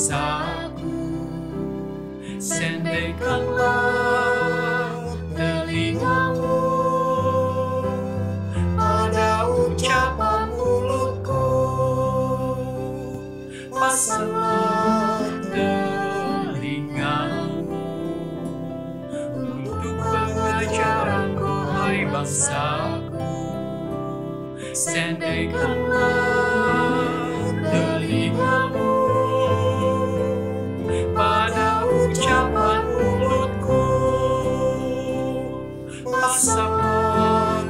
bangsaku, sendekkanlah telingamu pada ucapan mulutku, pasanglah telingamu untuk pengajaranku, hai bangsaku, sendekkanlah telingamu pada ucapan mulutku, pasanglah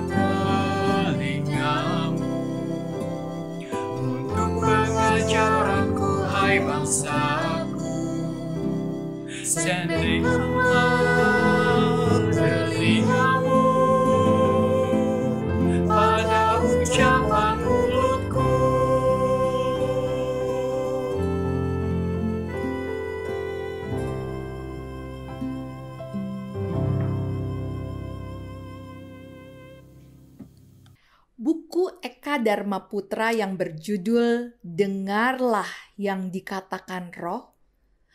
telingamu untuk pengajaranku, hai bangsaku, sendekkanlah telingamu pada ucapan mulutku. Buku Eka Dharma Putra yang berjudul Dengarlah yang Dikatakan Roh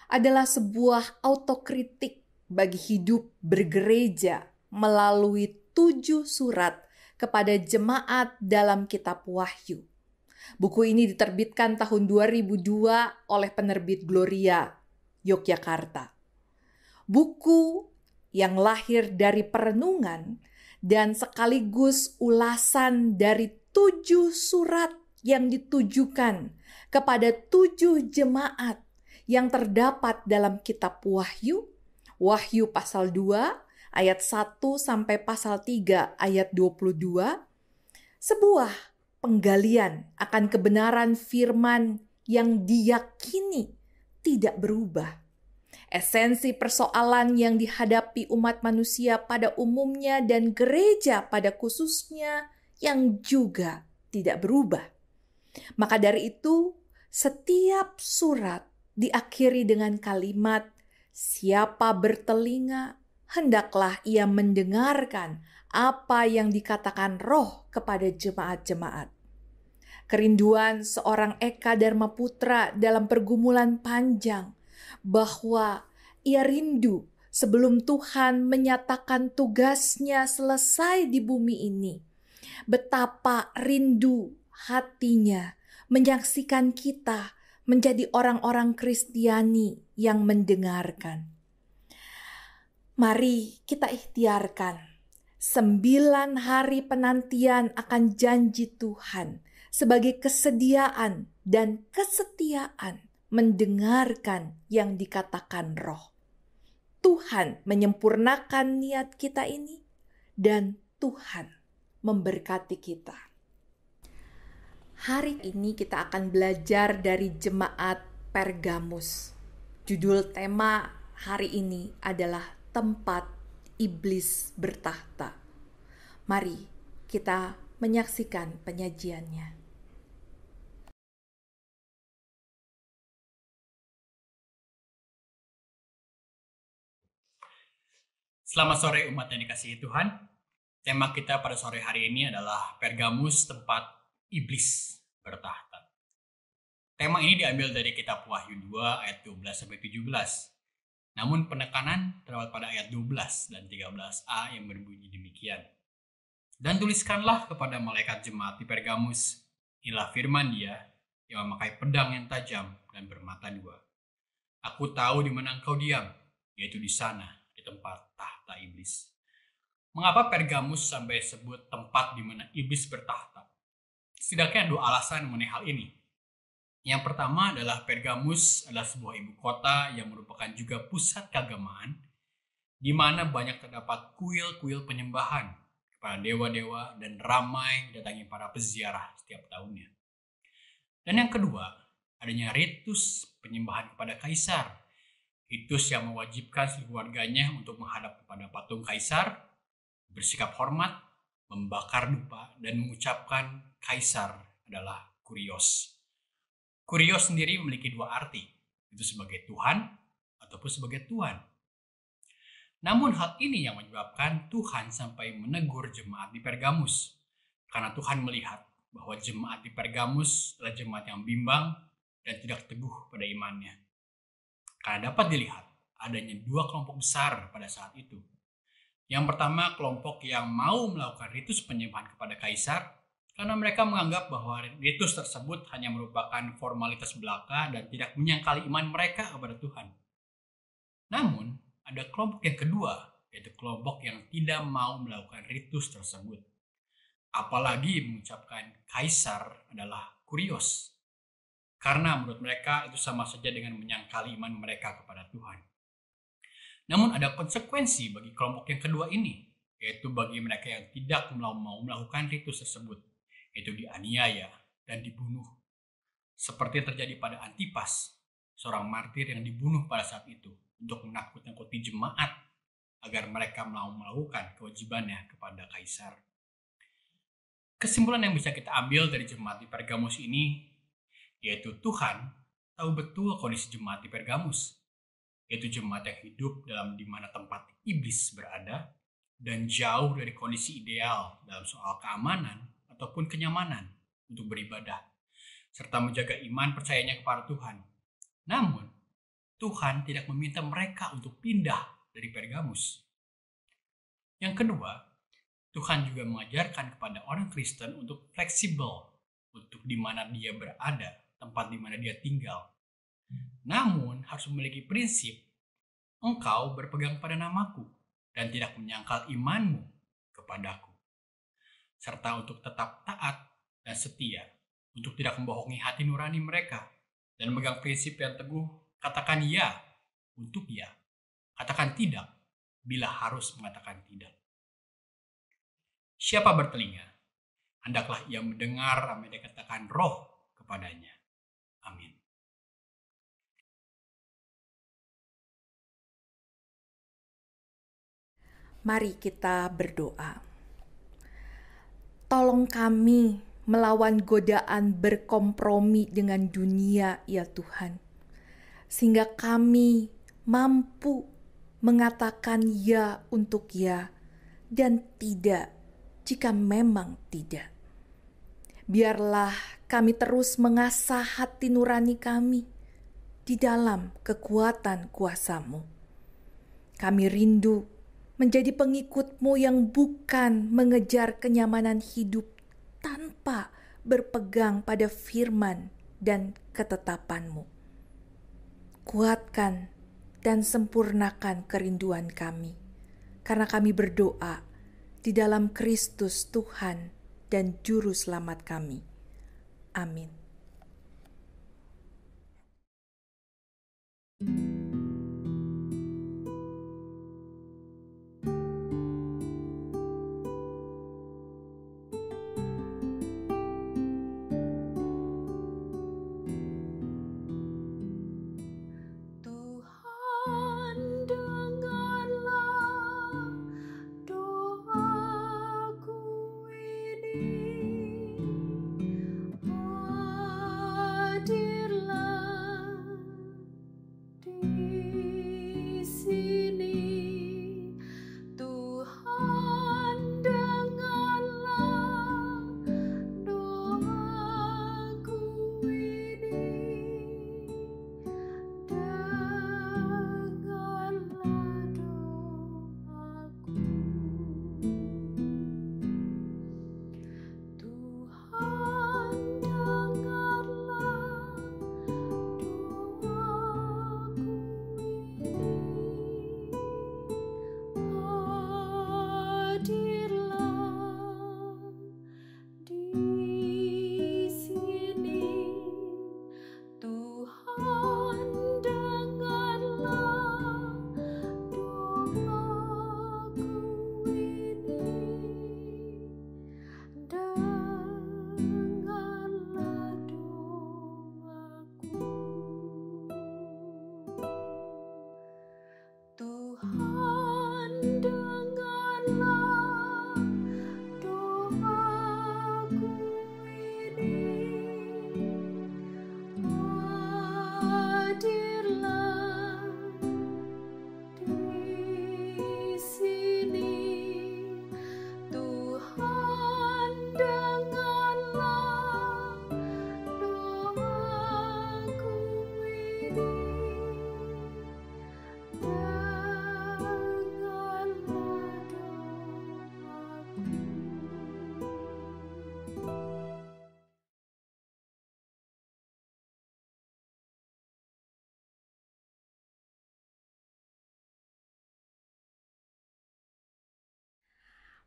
adalah sebuah autokritik bagi hidup bergereja melalui 7 surat kepada jemaat dalam kitab Wahyu. Buku ini diterbitkan tahun 2002 oleh penerbit Gloria, Yogyakarta. Buku yang lahir dari perenungan dan sekaligus ulasan dari 7 surat yang ditujukan kepada 7 jemaat yang terdapat dalam kitab Wahyu, Wahyu pasal 2 ayat 1 sampai pasal 3 ayat 22, sebuah penggalian akan kebenaran firman yang diyakini tidak berubah. Esensi persoalan yang dihadapi umat manusia pada umumnya dan gereja pada khususnya yang juga tidak berubah. Maka dari itu, setiap surat diakhiri dengan kalimat, "Siapa bertelinga, hendaklah ia mendengarkan apa yang dikatakan Roh kepada jemaat-jemaat." Kerinduan seorang Eka Dharma Putra dalam pergumulan panjang bahwa ia rindu sebelum Tuhan menyatakan tugasnya selesai di bumi ini. Betapa rindu hatinya menyaksikan kita menjadi orang-orang Kristiani yang mendengarkan. Mari kita ikhtiarkan 9 hari penantian akan janji Tuhan sebagai kesediaan dan kesetiaan mendengarkan yang dikatakan Roh. Tuhan menyempurnakan niat kita ini dan Tuhan memberkati kita. Hari ini kita akan belajar dari jemaat Pergamus. Judul tema hari ini adalah tempat iblis bertahta. Mari kita menyaksikan penyajiannya. Selamat sore umat yang dikasihi Tuhan. Tema kita pada sore hari ini adalah Pergamus, tempat iblis bertahta. Tema ini diambil dari kitab Wahyu 2 ayat 12-17. Namun penekanan terdapat pada ayat 12 dan 13a yang berbunyi demikian. Dan tuliskanlah kepada malaikat jemaat di Pergamus, inilah firman Dia yang memakai pedang yang tajam dan bermata 2. Aku tahu di mana engkau diam, yaitu di sana, di tempat tahta iblis. Mengapa Pergamus sampai sebut tempat di mana iblis bertahta? Setidaknya 2 alasan mengenai hal ini. Yang pertama adalah Pergamus adalah sebuah ibu kota yang merupakan juga pusat keagamaan, di mana banyak terdapat kuil-kuil penyembahan kepada dewa-dewa dan ramai didatangi para peziarah setiap tahunnya. Dan yang kedua, adanya ritus penyembahan kepada kaisar. Ritus yang mewajibkan seluruh keluarganya untuk menghadap kepada patung kaisar, bersikap hormat, membakar dupa, dan mengucapkan kaisar adalah Kurios. Kurios sendiri memiliki 2 arti, itu sebagai Tuhan ataupun sebagai Tuan. Namun hal ini yang menyebabkan Tuhan sampai menegur jemaat di Pergamus. Karena Tuhan melihat bahwa jemaat di Pergamus adalah jemaat yang bimbang dan tidak teguh pada imannya. Karena dapat dilihat adanya dua kelompok besar pada saat itu. Yang pertama, kelompok yang mau melakukan ritus penyembahan kepada kaisar karena mereka menganggap bahwa ritus tersebut hanya merupakan formalitas belaka dan tidak menyangkali iman mereka kepada Tuhan. Namun, ada kelompok yang kedua, yaitu kelompok yang tidak mau melakukan ritus tersebut. Apalagi mengucapkan kaisar adalah kurios. Karena menurut mereka itu sama saja dengan menyangkali iman mereka kepada Tuhan. Namun ada konsekuensi bagi kelompok yang kedua ini, yaitu bagi mereka yang tidak mau melakukan ritus tersebut, yaitu dianiaya dan dibunuh. Seperti yang terjadi pada Antipas, seorang martir yang dibunuh pada saat itu untuk menakut-nakuti jemaat agar mereka mau melakukan kewajibannya kepada kaisar. Kesimpulan yang bisa kita ambil dari jemaat di Pergamus ini, yaitu Tuhan tahu betul kondisi jemaat di Pergamus, yaitu jemaat yang hidup di mana tempat iblis berada dan jauh dari kondisi ideal dalam soal keamanan ataupun kenyamanan untuk beribadah, serta menjaga iman percayanya kepada Tuhan. Namun, Tuhan tidak meminta mereka untuk pindah dari Pergamus. Yang kedua, Tuhan juga mengajarkan kepada orang Kristen untuk fleksibel untuk di mana dia berada, tempat di mana dia tinggal. Namun, harus memiliki prinsip, engkau berpegang pada namaku dan tidak menyangkal imanmu kepadaku. Serta untuk tetap taat dan setia, untuk tidak membohongi hati nurani mereka, dan memegang prinsip yang teguh, katakan ya untuk ya, katakan tidak bila harus mengatakan tidak. Siapa bertelinga, hendaklah ia mendengar apa yang dikatakan Roh kepadanya. Amin. Mari kita berdoa. Tolong kami melawan godaan berkompromi dengan dunia, ya Tuhan, sehingga kami mampu mengatakan ya untuk ya dan tidak jika memang tidak. Biarlah kami terus mengasah hati nurani kami di dalam kekuatan kuasa-Mu. Kami rindu menjadi pengikut-Mu yang bukan mengejar kenyamanan hidup tanpa berpegang pada firman dan ketetapan-Mu. Kuatkan dan sempurnakan kerinduan kami, karena kami berdoa di dalam Kristus Tuhan dan Juru Selamat kami. Amin.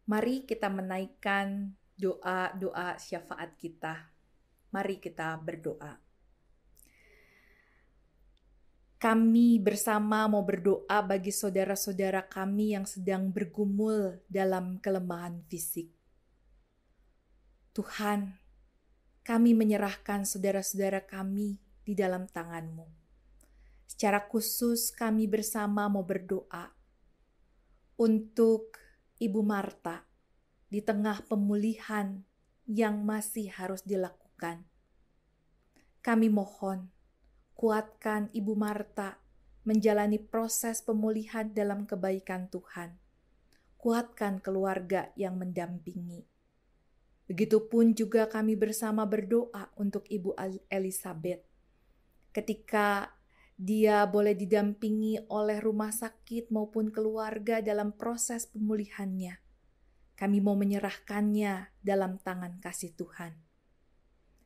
Mari kita menaikkan doa-doa syafaat kita. Mari kita berdoa. Kami bersama mau berdoa bagi saudara-saudara kami yang sedang bergumul dalam kelemahan fisik. Tuhan, kami menyerahkan saudara-saudara kami di dalam tangan-Mu. Secara khusus kami bersama mau berdoa untuk Ibu Marta di tengah pemulihan yang masih harus dilakukan. Kami mohon, kuatkan Ibu Marta menjalani proses pemulihan dalam kebaikan Tuhan. Kuatkan keluarga yang mendampingi. Begitupun juga kami bersama berdoa untuk Ibu Elizabeth. Ketika dia boleh didampingi oleh rumah sakit maupun keluarga dalam proses pemulihannya, kami mau menyerahkannya dalam tangan kasih Tuhan.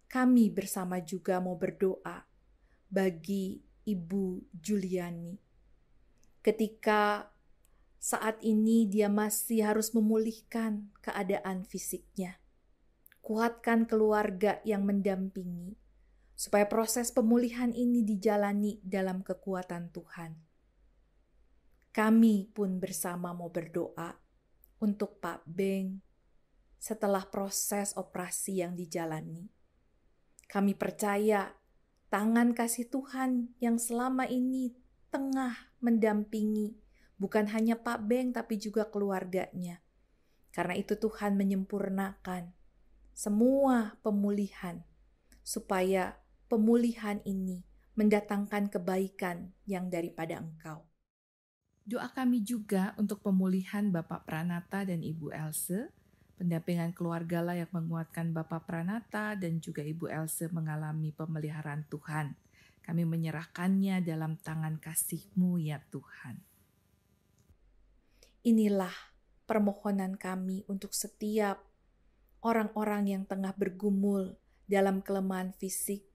Kami bersama juga mau berdoa bagi Ibu Juliani. Ketika saat ini dia masih harus memulihkan keadaan fisiknya. Kuatkan keluarga yang mendampingi, supaya proses pemulihan ini dijalani dalam kekuatan Tuhan. Kami pun bersama mau berdoa untuk Pak Beng setelah proses operasi yang dijalani. Kami percaya tangan kasih Tuhan yang selama ini tengah mendampingi bukan hanya Pak Beng tapi juga keluarganya. Karena itu Tuhan menyempurnakan semua pemulihan supaya pemulihan ini mendatangkan kebaikan yang daripada Engkau. Doa kami juga untuk pemulihan Bapak Pranata dan Ibu Else. Pendampingan keluarga lah yang menguatkan Bapak Pranata dan juga Ibu Else mengalami pemeliharaan Tuhan. Kami menyerahkannya dalam tangan kasih-Mu ya Tuhan. Inilah permohonan kami untuk setiap orang-orang yang tengah bergumul dalam kelemahan fisik,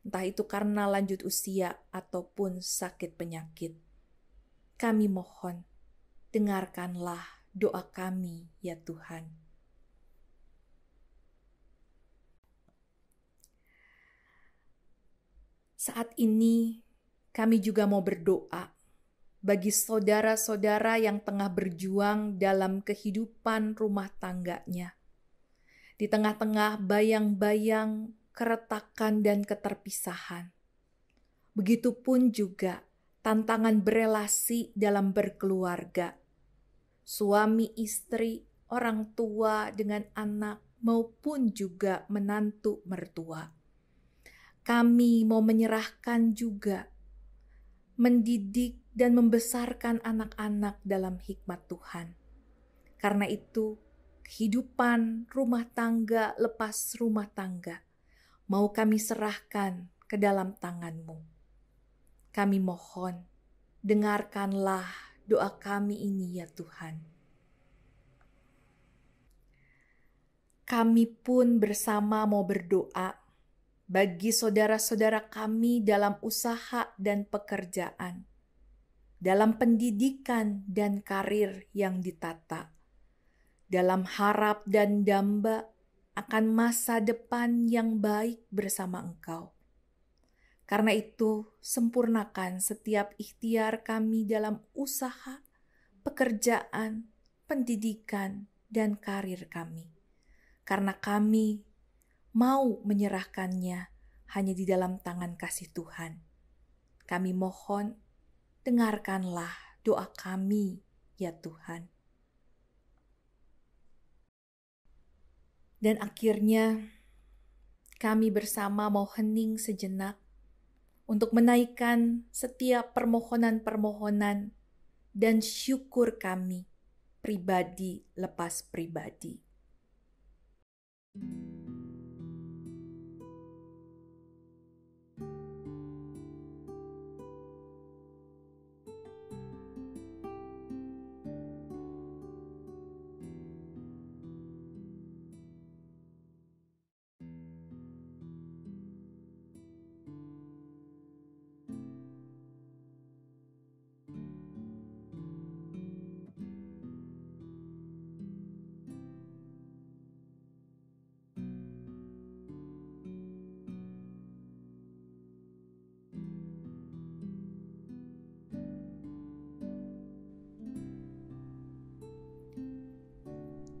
entah itu karena lanjut usia ataupun sakit penyakit. Kami mohon, dengarkanlah doa kami ya Tuhan. Saat ini kami juga mau berdoa bagi saudara-saudara yang tengah berjuang dalam kehidupan rumah tangganya. Di tengah-tengah bayang-bayang keretakan dan keterpisahan. Begitupun juga tantangan berelasi dalam berkeluarga. Suami istri, orang tua dengan anak maupun juga menantu mertua. Kami mau menyerahkan juga mendidik dan membesarkan anak-anak dalam hikmat Tuhan. Karena itu, kehidupan rumah tangga lepas rumah tangga mau kami serahkan ke dalam tangan-Mu. Kami mohon, dengarkanlah doa kami ini ya Tuhan. Kami pun bersama mau berdoa bagi saudara-saudara kami dalam usaha dan pekerjaan, dalam pendidikan dan karir yang ditata, dalam harap dan damba akan masa depan yang baik bersama Engkau. Karena itu, sempurnakan setiap ikhtiar kami dalam usaha, pekerjaan, pendidikan, dan karir kami. Karena kami mau menyerahkannya hanya di dalam tangan kasih Tuhan. Kami mohon, dengarkanlah doa kami, ya Tuhan. Dan akhirnya, kami bersama mau hening sejenak untuk menaikkan setiap permohonan-permohonan dan syukur kami pribadi lepas pribadi.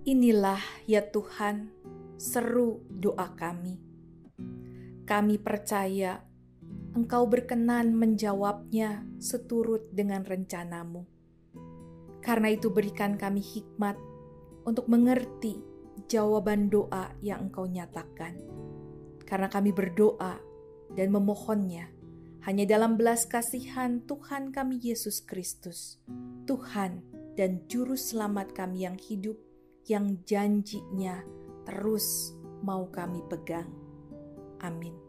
Inilah ya Tuhan, seru doa kami. Kami percaya Engkau berkenan menjawabnya seturut dengan rencanamu. Karena itu berikan kami hikmat untuk mengerti jawaban doa yang Engkau nyatakan. Karena kami berdoa dan memohonnya hanya dalam belas kasihan Tuhan kami Yesus Kristus, Tuhan dan Juru Selamat kami yang hidup, yang janjinya terus mau kami pegang. Amin.